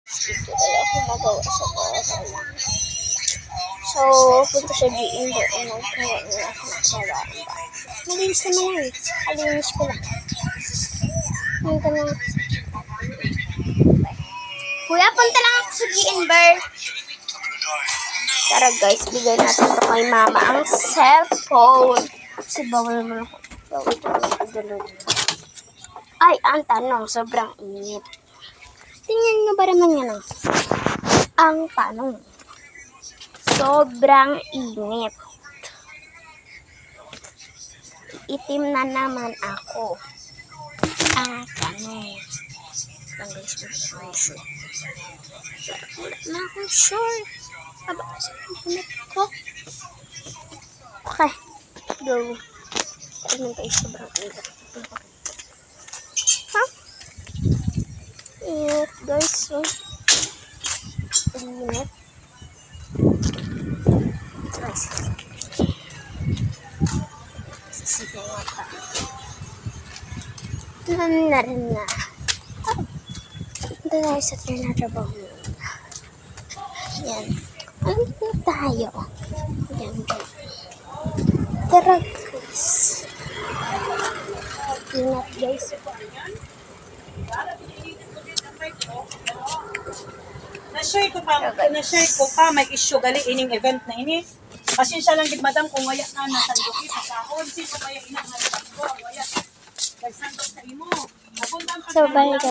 Dito wala akong magawa sa bahay. So, punta sa GM doon. Nagkawa nila ako ng sawaan ba. Malinis naman yan. Kalinis ko lang. Punta na. Kuya, punta lang ako sa GM Bar. Tara guys, bigay natin ito kay mama ang cellphone. Kasi bawal naman ako. Bawal naman ako. Ay, ang tanong, sobrang init. Tingnan nyo ba naman yan? Ang tanong, sobrang init. Itim na naman ako. Ang tanong. Ang guys, may short. Wala na akong short. Aba, saan ko? Okay. Go. Tignan tayo sobrang init. Ha? Init guys. So, init. Guys. Sisigaw ka. Na rin na. Ito tayo sa trinatrabaho mo. Yan. Ano tayo? Yan. Tara guys. Ingat guys. Na-share ko pa may issue gali ining event na ini. Pasensya lang gid madam kung waya na nasandok sa sahon sino kaya ina nga ko waya. Kay sandok sa imo. So bye guys.